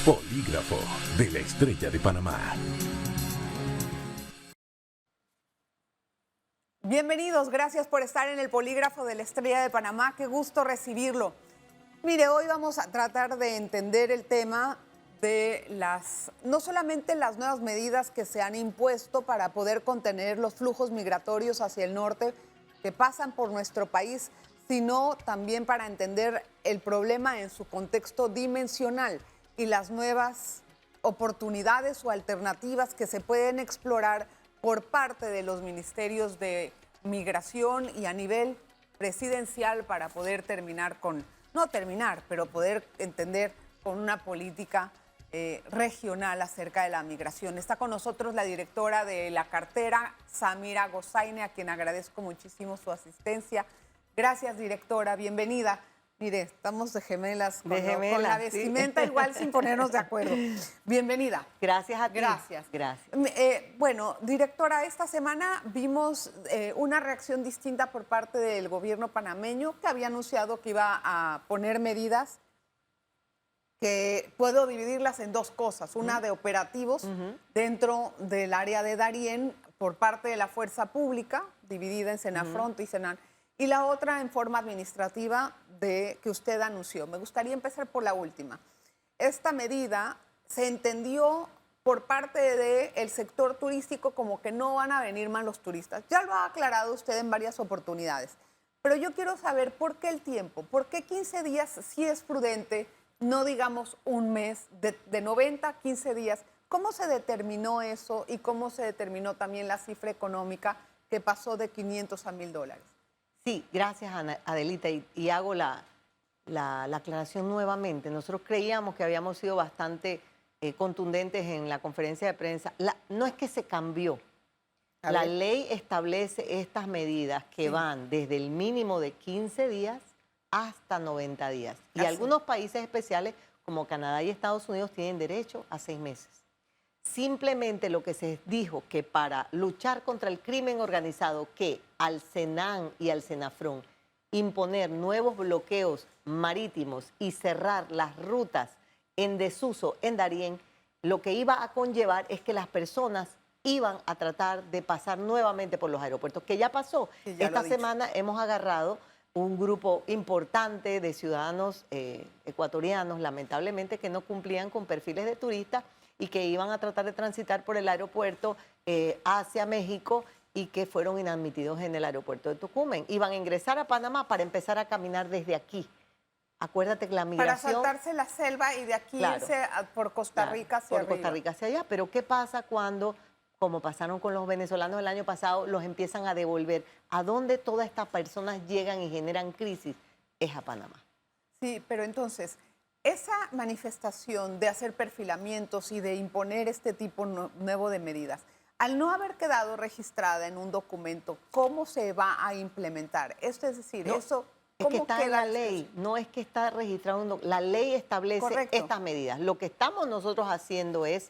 Polígrafo de la Estrella de Panamá. Bienvenidos, gracias por estar en el Polígrafo de la Estrella de Panamá. Qué gusto recibirlo. Mire, hoy vamos a tratar de entender el tema de no solamente las nuevas medidas que se han impuesto para poder contener los flujos migratorios hacia el norte que pasan por nuestro país, sino también para entender el problema en su contexto dimensional y las nuevas oportunidades o alternativas que se pueden explorar por parte de los ministerios de migración y a nivel presidencial para poder poder entender con una política regional acerca de la migración. Está con nosotros la directora de la cartera, Samira Gozaine, a quien agradezco muchísimo su asistencia. Gracias, directora, bienvenida. Mire, estamos de gemelas con la vestimenta, sí. Igual sin ponernos de acuerdo. Bienvenida. Gracias a ti. Gracias. Gracias. Bueno, directora, esta semana vimos una reacción distinta por parte del gobierno panameño, que había anunciado que iba a poner medidas que puedo dividirlas en dos cosas. Una de operativos dentro del área de Darién por parte de la fuerza pública, dividida en Senafront y Senan, y la otra en forma administrativa que usted anunció. Me gustaría empezar por la última. Esta medida se entendió por parte del sector turístico como que no van a venir más los turistas. Ya lo ha aclarado usted en varias oportunidades. Pero yo quiero saber por qué el tiempo, por qué 15 días sí es prudente, no digamos un mes, de 90 a 15 días. ¿Cómo se determinó eso y cómo se determinó también la cifra económica que pasó de 500 a $1,000? Sí, gracias, Adelita, y hago la aclaración nuevamente. Nosotros creíamos que habíamos sido bastante contundentes en la conferencia de prensa. No es que se cambió. La ley establece estas medidas que van desde el mínimo de 15 días hasta 90 días. Y algunos países especiales, como Canadá y Estados Unidos, tienen derecho a 6 meses. Simplemente lo que se dijo que para luchar contra el crimen organizado, que al Senan y al Senafrón imponer nuevos bloqueos marítimos y cerrar las rutas en desuso en Darién, lo que iba a conllevar es que las personas iban a tratar de pasar nuevamente por los aeropuertos, que ya pasó. Sí, ya esta semana hemos agarrado un grupo importante de ciudadanos ecuatorianos, lamentablemente, que no cumplían con perfiles de turistas y que iban a tratar de transitar por el aeropuerto hacia México y que fueron inadmitidos en el aeropuerto de Tocumen. Iban a ingresar a Panamá para empezar a caminar desde aquí. Acuérdate que la migración... Para saltarse la selva y de aquí irse por Costa Rica hacia arriba. Por Costa Rica hacia allá. Pero ¿qué pasa cuando, como pasaron con los venezolanos el año pasado, los empiezan a devolver? ¿A dónde todas estas personas llegan y generan crisis? Es a Panamá. Sí, pero entonces, esa manifestación de hacer perfilamientos y de imponer este tipo nuevo de medidas, al no haber quedado registrada en un documento, ¿cómo se va a implementar? Esto es decir, no, eso... Es que está en la ley, no es que está registrado, la ley establece estas medidas. Lo que estamos nosotros haciendo es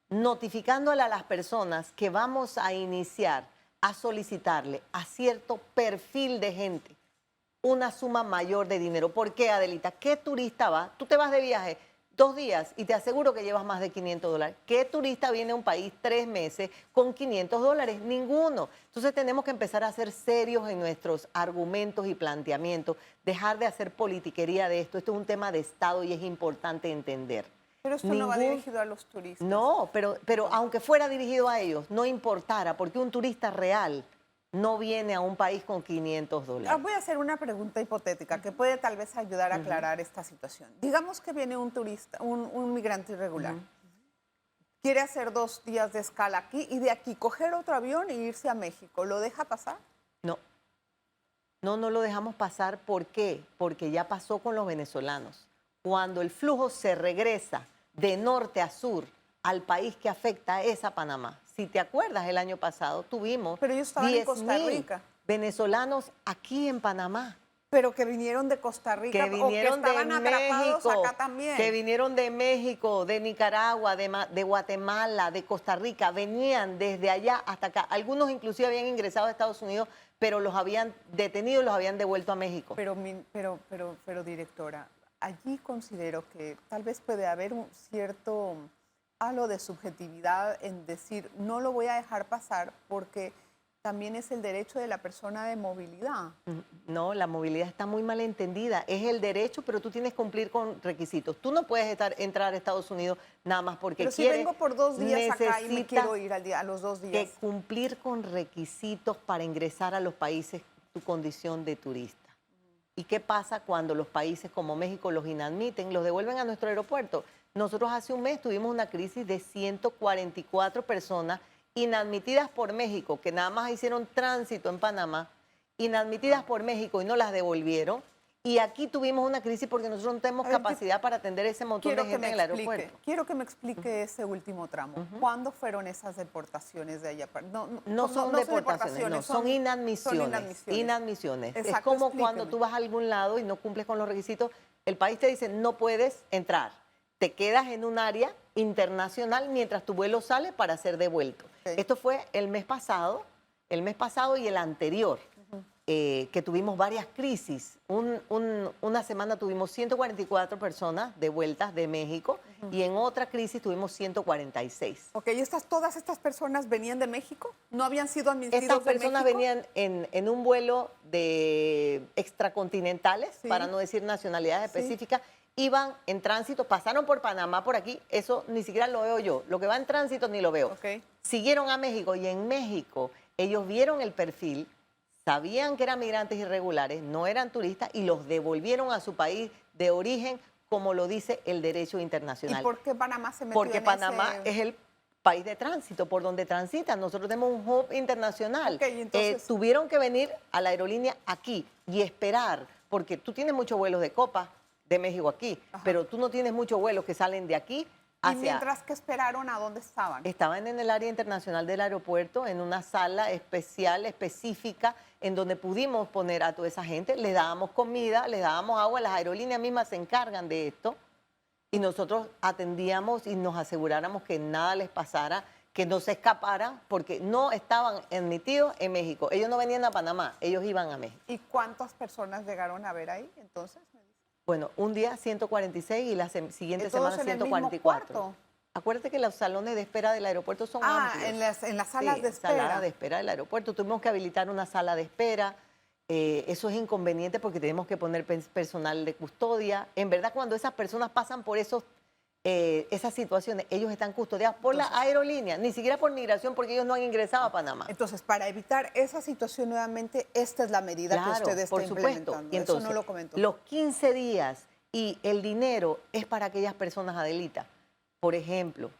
notificándole a las personas que vamos a iniciar a solicitarle a cierto perfil de gente una suma mayor de dinero. ¿Por qué, Adelita? ¿Qué turista va? Tú te vas de viaje 2 días y te aseguro que llevas más de $500. ¿Qué turista viene a un país 3 meses con $500? Ninguno. Entonces tenemos que empezar a ser serios en nuestros argumentos y planteamientos, dejar de hacer politiquería de esto. Esto es un tema de Estado y es importante entender. Pero esto no va dirigido a los turistas. No, pero aunque fuera dirigido a ellos, no importara, porque un turista real no viene a un país con $500. Voy a hacer una pregunta hipotética que puede tal vez ayudar a aclarar esta situación. Digamos que viene un turista, un migrante irregular. Quiere hacer 2 días de escala aquí y de aquí coger otro avión e irse a México. ¿Lo deja pasar? No. No lo dejamos pasar. ¿Por qué? Porque ya pasó con los venezolanos. Cuando el flujo se regresa de norte a sur al país que afecta es a Panamá. Si te acuerdas, el año pasado tuvimos 10.000 venezolanos aquí en Panamá. Pero que vinieron de Costa Rica o que estaban atrapados acá también. Que vinieron de México, de Nicaragua, de Guatemala, de Costa Rica. Venían desde allá hasta acá. Algunos inclusive habían ingresado a Estados Unidos, pero los habían detenido y los habían devuelto a México. Pero directora, allí considero que tal vez puede haber un cierto halo de subjetividad en decir no lo voy a dejar pasar porque también es el derecho de la persona de movilidad. No, la movilidad está muy mal entendida. Es el derecho, pero tú tienes que cumplir con requisitos. Tú no puedes entrar a Estados Unidos nada más porque Pero si quieres. vengo por 2 días acá y me Necesitas quiero ir a los 2 que días. cumplir con requisitos para ingresar a los países tu condición de turista. ¿Y qué pasa cuando los países como México los inadmiten, los devuelven a nuestro aeropuerto? Nosotros hace un mes tuvimos una crisis de 144 personas inadmitidas por México, que nada más hicieron tránsito en Panamá, inadmitidas por México y no las devolvieron. Y aquí tuvimos una crisis porque nosotros no tenemos A ver, capacidad para atender ese montón de gente en el aeropuerto. Quiero que me explique ese último tramo. ¿Cuándo fueron esas deportaciones de allá? No son deportaciones, no, son inadmisiones. Inadmisiones. Es Exacto, como explíqueme. cuando tú vas a algún lado y no cumples con los requisitos, el país te dice no puedes entrar. Te quedas en un área internacional mientras tu vuelo sale para ser devuelto. Ok. Esto fue el mes pasado y el anterior, que tuvimos varias crisis. Una semana tuvimos 144 personas devueltas de México y en otra crisis tuvimos 146. Ok, ¿y todas estas personas venían de México? ¿No habían sido admitidos Estas de personas México? venían en un vuelo de extracontinentales, Sí. para no decir nacionalidades Sí. específicas, iban en tránsito, pasaron por Panamá, por aquí, eso ni siquiera lo veo yo. Lo que va en tránsito ni lo veo. Ok. Siguieron a México y en México ellos vieron el perfil, sabían que eran migrantes irregulares, no eran turistas y los devolvieron a su país de origen, como lo dice el derecho internacional. ¿Y por qué Panamá se metió Porque en Panamá ese... es el país de tránsito por donde transitan. Nosotros tenemos un hub internacional. Ok, entonces- Tuvieron que venir a la aerolínea aquí y esperar, porque tú tienes muchos vuelos de Copa de México aquí, Ajá. pero tú no tienes muchos vuelos que salen de aquí Y hacia... mientras que esperaron, ¿a dónde estaban? Estaban en el área internacional del aeropuerto, en una sala especial, específica, en donde pudimos poner a toda esa gente. Les dábamos comida, les dábamos agua, las aerolíneas mismas se encargan de esto. Y nosotros atendíamos y nos aseguráramos que nada les pasara, que no se escaparan, porque no estaban admitidos en México. Ellos no venían a Panamá, ellos iban a México. ¿Y cuántas personas llegaron a ver ahí entonces? Bueno, un día 146 y la siguiente ¿Todos semana en el mismo 144. cuarto? Acuérdate que los salones de espera del aeropuerto son Ah, amplios. en las salas Sí, de espera. sala de espera del aeropuerto. Tuvimos que habilitar una sala de espera. Eso es inconveniente porque tenemos que poner personal de custodia. En verdad, cuando esas personas pasan por esas situaciones, ellos están custodiados por la aerolínea, ni siquiera por migración, porque ellos no han ingresado a Panamá. Entonces, para evitar esa situación nuevamente, esta es la medida que Claro, usted está por supuesto. implementando. Y entonces, eso no lo comentó. los 15 días y el dinero es para aquellas personas, Adelita. Por ejemplo,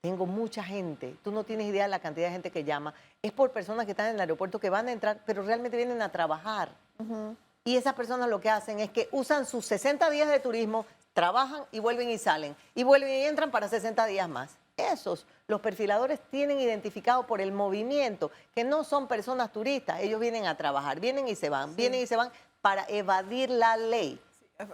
tengo mucha gente, tú no tienes idea de la cantidad de gente que llama, es por personas que están en el aeropuerto que van a entrar, pero realmente vienen a trabajar. Y esas personas lo que hacen es que usan sus 60 días de turismo, trabajan y vuelven y salen, y vuelven y entran para 60 días más. Esos, los perfiladores tienen identificado por el movimiento, que no son personas turistas, ellos vienen a trabajar, vienen y se van, vienen y se van para evadir la ley.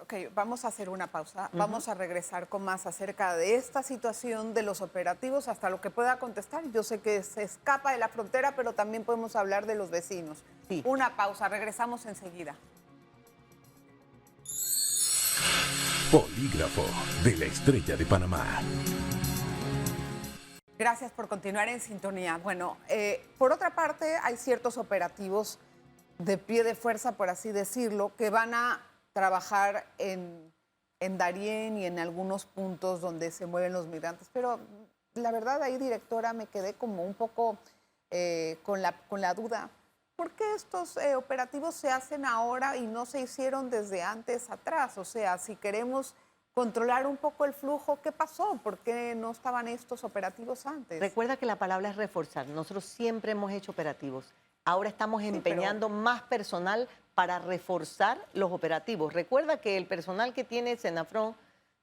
Ok, vamos a hacer una pausa. Vamos a regresar con más acerca de esta situación de los operativos, hasta lo que pueda contestar. Yo sé que se escapa de la frontera, pero también podemos hablar de los vecinos. Sí. Una pausa, regresamos enseguida. Polígrafo de la Estrella de Panamá. Gracias por continuar en sintonía. Bueno, por otra parte, hay ciertos operativos de pie de fuerza, por así decirlo, que van a trabajar en Darién y en algunos puntos donde se mueven los migrantes. Pero la verdad ahí, directora, me quedé como un poco con la duda. ¿Por qué estos operativos se hacen ahora y no se hicieron desde antes atrás? O sea, si queremos controlar un poco el flujo, ¿qué pasó? ¿Por qué no estaban estos operativos antes? Recuerda que la palabra es reforzar. Nosotros siempre hemos hecho operativos. Ahora estamos empeñando más personal para reforzar los operativos. Recuerda que el personal que tiene Senafron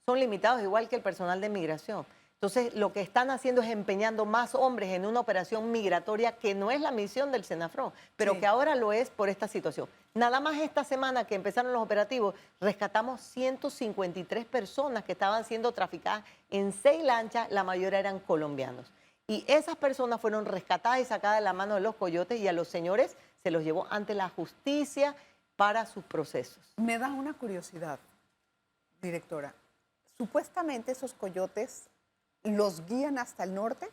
son limitados igual que el personal de migración. Entonces, lo que están haciendo es empeñando más hombres en una operación migratoria que no es la misión del Senafron, pero Sí. que ahora lo es por esta situación. Nada más esta semana que empezaron los operativos, rescatamos 153 personas que estaban siendo traficadas en 6 lanchas, la mayoría eran colombianos. Y esas personas fueron rescatadas y sacadas de la mano de los coyotes y a los señores se los llevó ante la justicia para sus procesos. Me da una curiosidad. directora, supuestamente esos coyotes los guían hasta el norte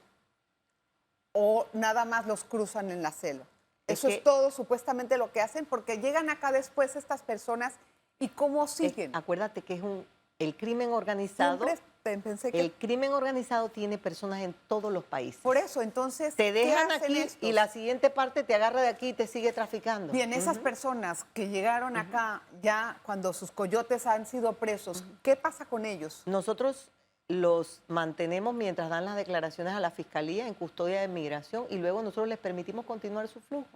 o nada más los cruzan en la selva. Eso es todo supuestamente lo que hacen, porque llegan acá después estas personas y cómo siguen. Acuérdate que es el crimen organizado. Pensé que el crimen organizado tiene personas en todos los países. por eso, entonces, Te dejan ¿qué hacen aquí estos? y la siguiente parte te agarra de aquí y te sigue traficando. Bien, esas personas que llegaron acá ya cuando sus coyotes han sido presos, ¿qué pasa con ellos? Nosotros los mantenemos mientras dan las declaraciones a la Fiscalía en custodia de migración y luego nosotros les permitimos continuar su flujo,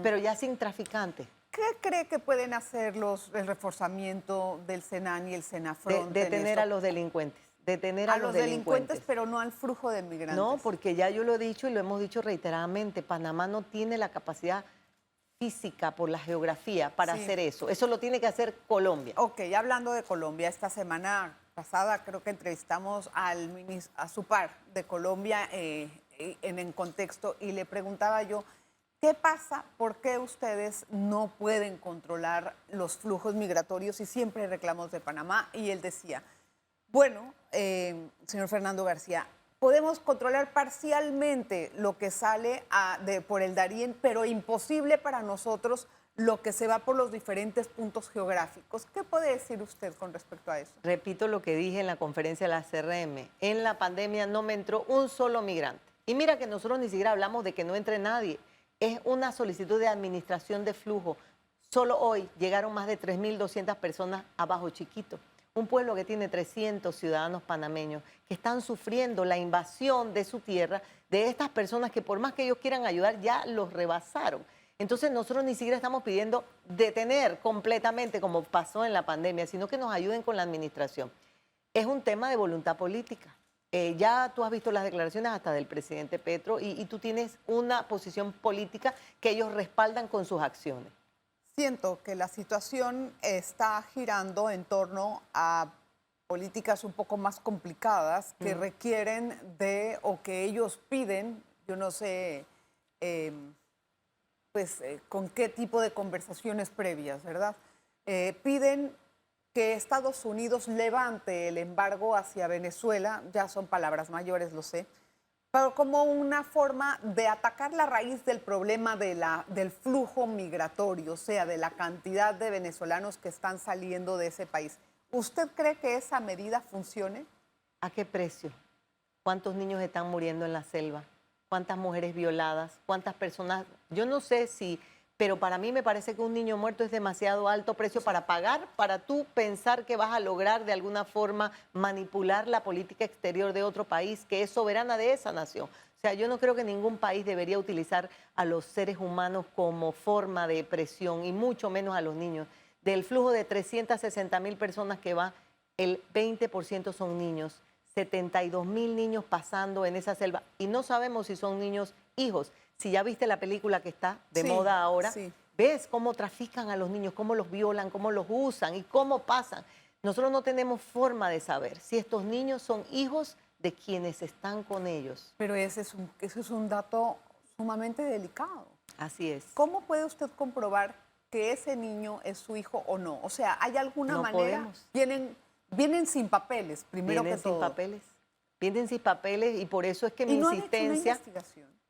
pero ya sin traficantes. ¿Qué cree que pueden hacer el reforzamiento del SENAN y el SENAFRON? Detener a los delincuentes. Detener a los delincuentes, pero no al flujo de migrantes. No, porque ya yo lo he dicho y lo hemos dicho reiteradamente, Panamá no tiene la capacidad física por la geografía para hacer eso. Eso lo tiene que hacer Colombia. Ok, hablando de Colombia, esta semana pasada creo que entrevistamos a su par de Colombia en contexto y le preguntaba yo, ¿qué pasa? ¿Por qué ustedes no pueden controlar los flujos migratorios y siempre reclamos de Panamá? Y él decía, bueno, señor Fernando García, podemos controlar parcialmente lo que sale por el Darién, pero imposible para nosotros lo que se va por los diferentes puntos geográficos. ¿Qué puede decir usted con respecto a eso? Repito lo que dije en la conferencia de la CRM. En la pandemia no me entró un solo migrante. Y mira que nosotros ni siquiera hablamos de que no entre nadie. Es una solicitud de administración de flujo. Solo hoy llegaron más de 3.200 personas a Bajo Chiquito. Un pueblo que tiene 300 ciudadanos panameños que están sufriendo la invasión de su tierra de estas personas que por más que ellos quieran ayudar ya los rebasaron. Entonces nosotros ni siquiera estamos pidiendo detener completamente como pasó en la pandemia, sino que nos ayuden con la administración. Es un tema de voluntad política. Ya tú has visto las declaraciones hasta del presidente Petro y tú tienes una posición política que ellos respaldan con sus acciones. Siento que la situación está girando en torno a políticas un poco más complicadas que requieren o que ellos piden, yo no sé, con qué tipo de conversaciones previas, ¿verdad? Piden que Estados Unidos levante el embargo hacia Venezuela, ya son palabras mayores, lo sé, pero como una forma de atacar la raíz del problema del flujo migratorio, o sea, de la cantidad de venezolanos que están saliendo de ese país. ¿Usted cree que esa medida funcione? ¿A qué precio? ¿Cuántos niños están muriendo en la selva? ¿Cuántas mujeres violadas? ¿Cuántas personas? Yo no sé si, pero para mí me parece que un niño muerto es demasiado alto precio para pagar, para tú pensar que vas a lograr de alguna forma manipular la política exterior de otro país que es soberana de esa nación. O sea, yo no creo que ningún país debería utilizar a los seres humanos como forma de presión y mucho menos a los niños. Del flujo de 360.000 personas que va, el 20% son niños. 72.000 niños pasando en esa selva y no sabemos si son niños hijos. Si ya viste la película que está de moda ahora, ves cómo trafican a los niños, cómo los violan, cómo los usan y cómo pasan. Nosotros no tenemos forma de saber si estos niños son hijos de quienes están con ellos. Pero ese es un dato sumamente delicado. Así es. ¿Cómo puede usted comprobar que ese niño es su hijo o no? O sea, ¿hay alguna manera? Vienen sin papeles, primero que todo. Vienen sin papeles. Vienen sin papeles y por eso es que mi insistencia...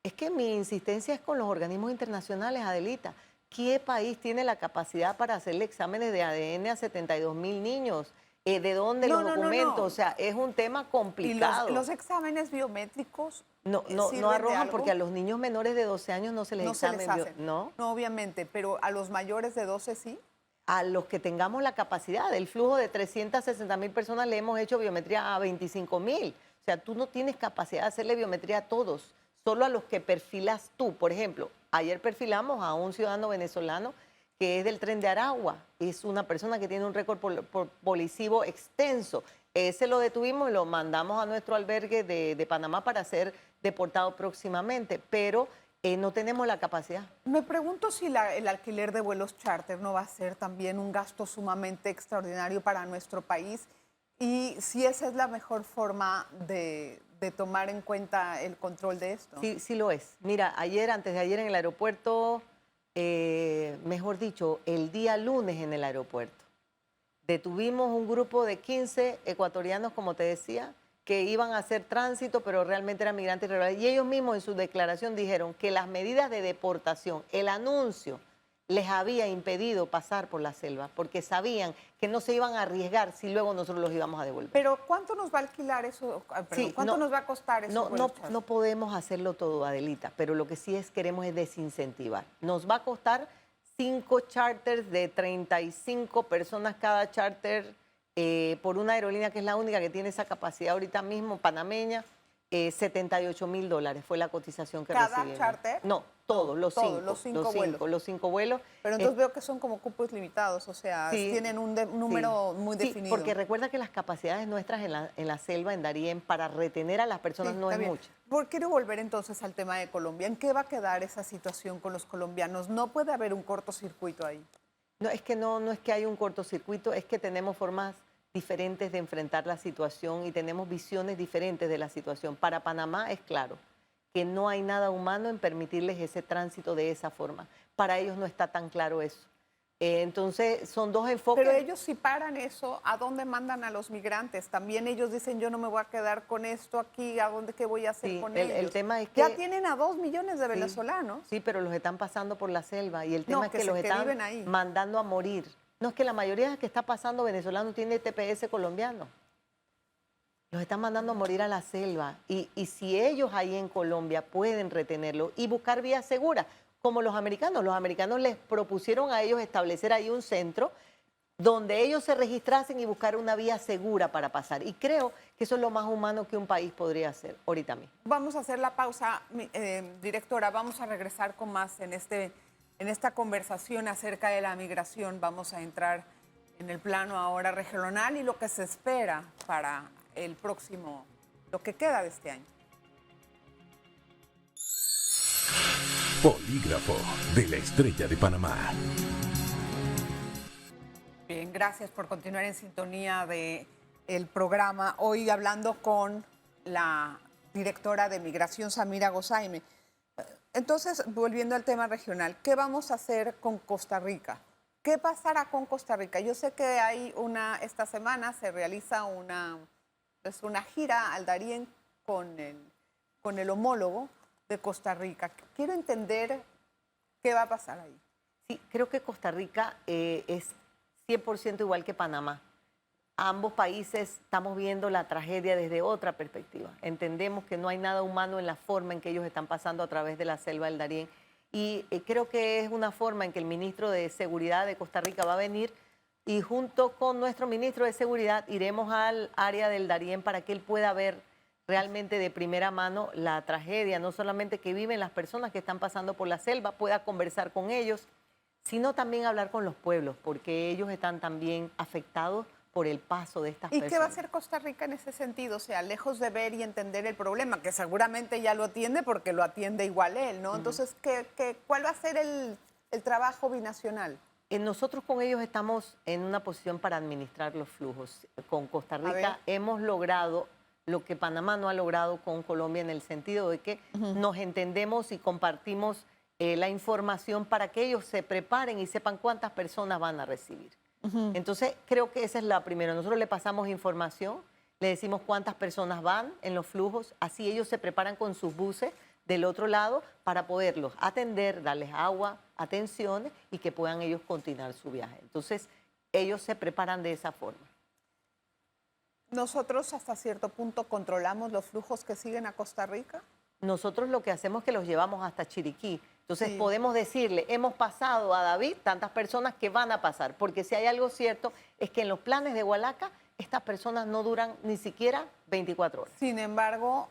Es que mi insistencia es con los organismos internacionales, Adelita. ¿Qué país tiene la capacidad para hacerle exámenes de ADN a 72.000 niños? ¿De dónde los documentos? No. O sea, es un tema complicado. ¿Y los exámenes biométricos no arrojan porque a los niños menores de 12 años no se les hacen. No, obviamente, pero a los mayores de 12 sí. A los que tengamos la capacidad. Del flujo de 360.000 personas le hemos hecho biometría a 25.000. O sea, tú no tienes capacidad de hacerle biometría a todos, solo a los que perfilas tú. Por ejemplo, ayer perfilamos a un ciudadano venezolano que es del Tren de Aragua. Es una persona que tiene un récord policivo extenso. Ese lo detuvimos y lo mandamos a nuestro albergue de Panamá para ser deportado próximamente, pero no tenemos la capacidad. Me pregunto si el alquiler de vuelos charter no va a ser también un gasto sumamente extraordinario para nuestro país y si esa es la mejor forma de tomar en cuenta el control de esto. Sí lo es. Mira, antes de ayer en el aeropuerto, mejor dicho, el día lunes en el aeropuerto, Detuvimos un grupo de 15 ecuatorianos, como te decía, que iban a hacer tránsito, pero realmente eran migrantes irregulares. Y ellos mismos en su declaración dijeron que las medidas de deportación, el anuncio, les había impedido pasar por la selva, porque sabían que no se iban a arriesgar si luego nosotros los íbamos a devolver. Pero ¿cuánto nos va a alquilar eso? Sí, ¿Cuánto nos va a costar eso? No podemos hacerlo todo, Adelita, pero lo que sí queremos es desincentivar. Nos va a costar 5 charters de 35 personas cada charter por una aerolínea que es la única que tiene esa capacidad ahorita mismo, panameña. $78,000 fue la cotización que recibimos. ¿Cada charter? No, todos, los todos, cinco. los 5 vuelos. Pero entonces veo que son como cupos limitados, o sea, Sí, tienen un número muy sí, definido. porque recuerda que las capacidades nuestras en la selva, en Darién, para retener a las personas no es mucha. Quiero volver entonces al tema de Colombia. ¿En qué va a quedar esa situación con los colombianos? ¿No puede haber un cortocircuito ahí? No es que hay un cortocircuito, es que tenemos formas diferentes de enfrentar la situación y tenemos visiones diferentes de la situación. Para Panamá es claro que no hay nada humano en permitirles ese tránsito de esa forma. Para ellos no está tan claro eso. Entonces son dos enfoques. Pero ellos si paran eso, ¿a dónde mandan a los migrantes? También ellos dicen, yo no me voy a quedar con esto aquí, ¿a dónde qué voy a hacer con ellos? El tema es que ya tienen a 2 millones de venezolanos. Sí, pero los están pasando por la selva y el tema es que los están ahí. mandando a morir. No, es que la mayoría de que está pasando venezolano tiene TPS colombiano. Los están mandando a morir a la selva. Y si ellos ahí en Colombia pueden retenerlo y buscar vías seguras, como los americanos les propusieron a ellos establecer ahí un centro donde ellos se registrasen y buscar una vía segura para pasar. Y creo que eso es lo más humano que un país podría hacer ahorita mismo. Vamos a hacer la pausa, directora. Vamos a regresar con más en esta conversación acerca de la migración. Vamos a entrar en el plano ahora regional y lo que se espera para el próximo, lo que queda de este año. Polígrafo de la Estrella de Panamá. Bien, gracias por continuar en sintonía del programa. Hoy hablando con la directora de Migración, Samira Gozaine. Entonces, volviendo al tema regional, ¿qué vamos a hacer con Costa Rica? ¿Qué pasará con Costa Rica? Yo sé que esta semana se realiza una gira al Darién con el homólogo de Costa Rica. Quiero entender qué va a pasar ahí. Sí, creo que Costa Rica es 100% igual que Panamá. Ambos países estamos viendo la tragedia desde otra perspectiva. Entendemos que no hay nada humano en la forma en que ellos están pasando a través de la selva del Darién. Y creo que es una forma en que el ministro de Seguridad de Costa Rica va a venir y junto con nuestro ministro de Seguridad iremos al área del Darién para que él pueda ver realmente de primera mano la tragedia, no solamente que viven las personas que están pasando por la selva, pueda conversar con ellos, sino también hablar con los pueblos, porque ellos están también afectados por el paso de estas personas. ¿Y qué va a hacer Costa Rica en ese sentido? O sea, lejos de ver y entender el problema, que seguramente ya lo atiende porque lo atiende igual él, ¿no? Entonces, ¿cuál va a ser el trabajo binacional? Nosotros con ellos estamos en una posición para administrar los flujos. Con Costa Rica hemos logrado lo que Panamá no ha logrado con Colombia en el sentido de que nos entendemos y compartimos la información para que ellos se preparen y sepan cuántas personas van a recibir. Entonces, creo que esa es la primera. Nosotros le pasamos información, le decimos cuántas personas van en los flujos, así ellos se preparan con sus buses del otro lado para poderlos atender, darles agua, atención y que puedan ellos continuar su viaje. Entonces, ellos se preparan de esa forma. ¿Nosotros hasta cierto punto controlamos los flujos que siguen a Costa Rica? Nosotros lo que hacemos es que los llevamos hasta Chiriquí. Entonces podemos decirle, hemos pasado a David tantas personas que van a pasar. Porque si hay algo cierto es que en los planes de Hualaca estas personas no duran ni siquiera 24 horas. Sin embargo,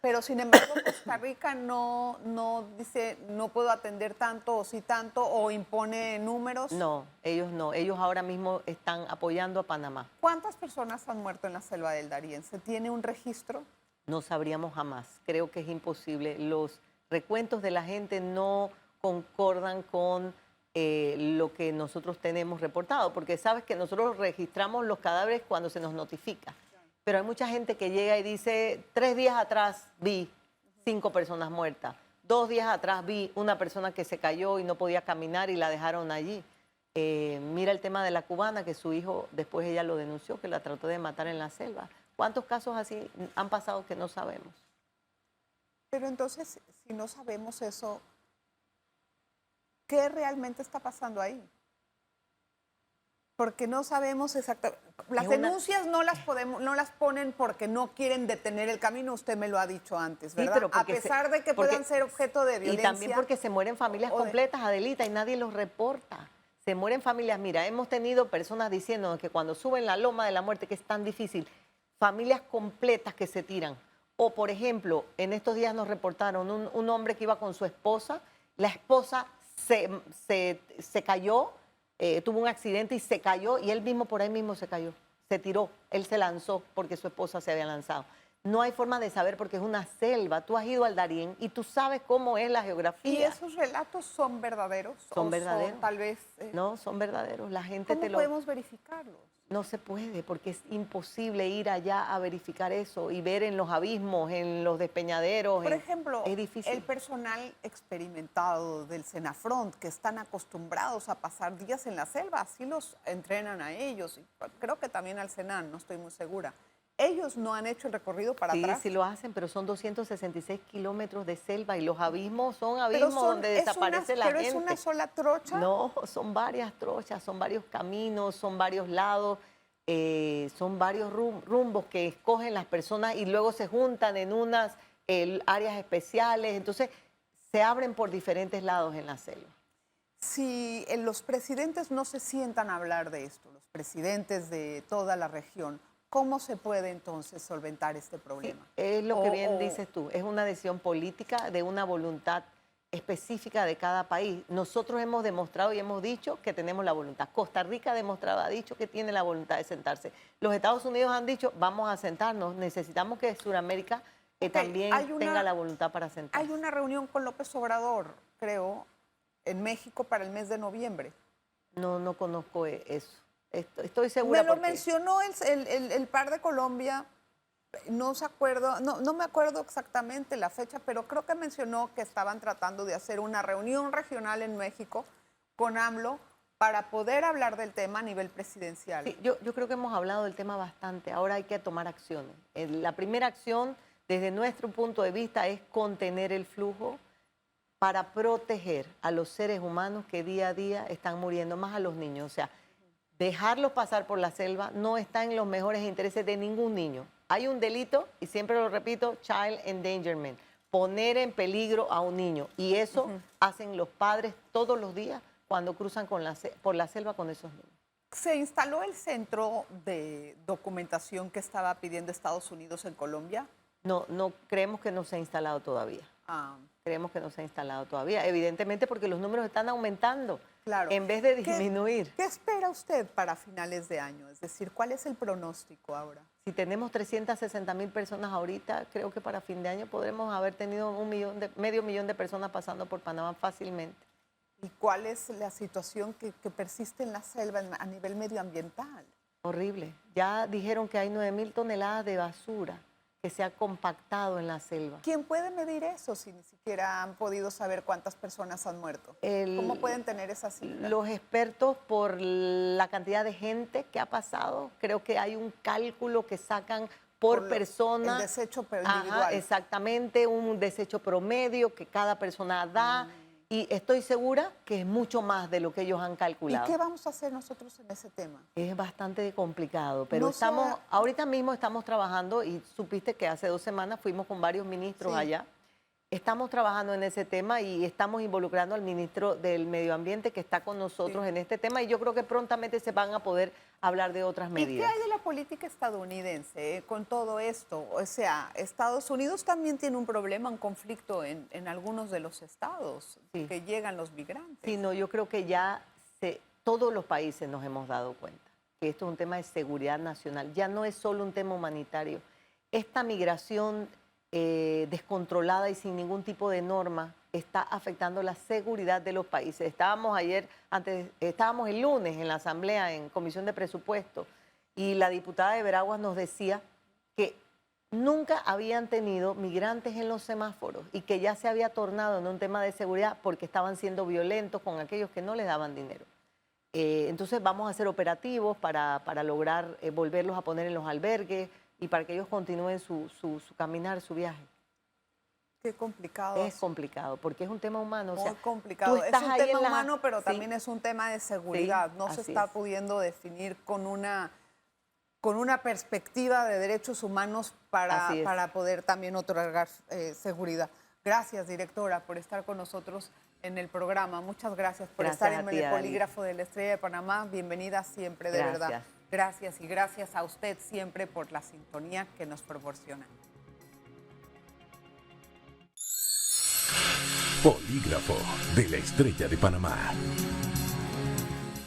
Costa Rica no dice no puedo atender tanto o sí tanto o impone números. No. Ellos ahora mismo están apoyando a Panamá. ¿Cuántas personas han muerto en la selva del Darién? ¿Se tiene un registro? No sabríamos jamás. Creo que es imposible. Los recuentos de la gente no concordan con lo que nosotros tenemos reportado, porque sabes que nosotros registramos los cadáveres cuando se nos notifica. Pero hay mucha gente que llega y dice, 3 días atrás vi 5 personas muertas, 2 días atrás vi una persona que se cayó y no podía caminar y la dejaron allí. Mira el tema de la cubana, que su hijo, después ella lo denunció, que la trató de matar en la selva. ¿Cuántos casos así han pasado que no sabemos? Pero entonces, si no sabemos eso, ¿qué realmente está pasando ahí? Porque no sabemos exactamente. Las denuncias no las ponen porque no quieren detener el camino, usted me lo ha dicho antes, ¿verdad? Sí, pero a pesar de que puedan ser objeto de violencia. Y también porque se mueren familias completas, Adelita, y nadie los reporta. Se mueren familias. Mira, hemos tenido personas diciendo que cuando suben la loma de la muerte, que es tan difícil, familias completas que se tiran. O, por ejemplo, en estos días nos reportaron un hombre que iba con su esposa, la esposa se cayó, tuvo un accidente y se cayó, y él mismo por ahí mismo se cayó, se tiró, él se lanzó porque su esposa se había lanzado. No hay forma de saber porque es una selva. Tú has ido al Darién y tú sabes cómo es la geografía. ¿Y esos relatos son verdaderos? Son verdaderos. Son, tal vez. No, son verdaderos. La gente ¿Cómo podemos verificarlos? No se puede porque es imposible ir allá a verificar eso y ver en los abismos, en los despeñaderos. Por ejemplo, es difícil. El personal experimentado del Senafront, que están acostumbrados a pasar días en la selva, así los entrenan a ellos. Y creo que también al Senan, no estoy muy segura. Ellos no han hecho el recorrido para atrás. Sí, sí lo hacen, pero son 266 kilómetros de selva y los abismos son abismos donde desaparece la gente. ¿Pero es una sola trocha? No, son varias trochas, son varios caminos, son varios lados, son varios rumbos que escogen las personas y luego se juntan en unas áreas especiales. Entonces, se abren por diferentes lados en la selva. Si los presidentes no se sientan a hablar de esto, los presidentes de toda la región, ¿cómo se puede entonces solventar este problema? Sí, es lo que bien dices tú, es una decisión política de una voluntad específica de cada país. Nosotros hemos demostrado y hemos dicho que tenemos la voluntad. Costa Rica ha dicho que tiene la voluntad de sentarse. Los Estados Unidos han dicho, vamos a sentarnos, necesitamos que Sudamérica también tenga la voluntad para sentarse. Hay una reunión con López Obrador, creo, en México para el mes de noviembre. No conozco eso. Estoy segura. Me lo mencionó el par de Colombia, no me acuerdo exactamente la fecha, pero creo que mencionó que estaban tratando de hacer una reunión regional en México con AMLO para poder hablar del tema a nivel presidencial. Sí, yo creo que hemos hablado del tema bastante, ahora hay que tomar acciones. La primera acción, desde nuestro punto de vista, es contener el flujo para proteger a los seres humanos que día a día están muriendo, más a los niños. O sea, dejarlos pasar por la selva no está en los mejores intereses de ningún niño. Hay un delito, y siempre lo repito, child endangerment, poner en peligro a un niño. Y eso hacen los padres todos los días cuando cruzan por la selva con esos niños. ¿Se instaló el centro de documentación que estaba pidiendo Estados Unidos en Colombia? No, creemos que no se ha instalado todavía. Creemos que no se ha instalado todavía, evidentemente porque los números están aumentando. Claro. En vez de disminuir. ¿Qué espera usted para finales de año? Es decir, ¿cuál es el pronóstico ahora? Si tenemos 360,000 personas ahorita, creo que para fin de año podremos haber tenido medio millón de personas pasando por Panamá fácilmente. ¿Y cuál es la situación que persiste en la selva a nivel medioambiental? Horrible. Ya dijeron que hay 9,000 toneladas de basura que se ha compactado en la selva. ¿Quién puede medir eso si ni siquiera han podido saber cuántas personas han muerto? ¿Cómo pueden tener esa cifra? Los expertos, por la cantidad de gente que ha pasado, creo que hay un cálculo que sacan por persona. El desecho individual. Ajá, exactamente, un desecho promedio que cada persona da. Y estoy segura que es mucho más de lo que ellos han calculado. ¿Y qué vamos a hacer nosotros en ese tema? Es bastante complicado, pero ahorita mismo estamos trabajando y supiste que hace 2 semanas fuimos con varios ministros allá. Estamos trabajando en ese tema y estamos involucrando al ministro del Medio Ambiente que está con nosotros en este tema y yo creo que prontamente se van a poder hablar de otras medidas. ¿Y qué hay de la política estadounidense con todo esto? O sea, Estados Unidos también tiene un problema, un conflicto en algunos de los estados que llegan los migrantes. Sí, no, yo creo que ya todos los países nos hemos dado cuenta que esto es un tema de seguridad nacional, ya no es solo un tema humanitario. Esta migración descontrolada y sin ningún tipo de norma está afectando la seguridad de los países. Estábamos el lunes en la Asamblea, en Comisión de Presupuesto, y la diputada de Veraguas nos decía que nunca habían tenido migrantes en los semáforos y que ya se había tornado en un tema de seguridad porque estaban siendo violentos con aquellos que no les daban dinero. Entonces vamos a hacer operativos para lograr volverlos a poner en los albergues y para que ellos continúen su caminar, su viaje. Qué complicado. Es complicado, porque es un tema humano. Muy o sea, complicado. tú Es estás un ahí tema en la- humano, pero Sí, también es un tema de seguridad. Sí, No se así está es. pudiendo definir con una perspectiva de derechos humanos Así es. para poder también otorgar seguridad. Gracias, directora, por estar con nosotros en el programa. Muchas gracias por Gracias estar a en ti, el Adalí. Polígrafo de la Estrella de Panamá. Bienvenida siempre, de verdad. Gracias. Gracias y gracias a usted siempre por la sintonía que nos proporciona. Polígrafo de la Estrella de Panamá.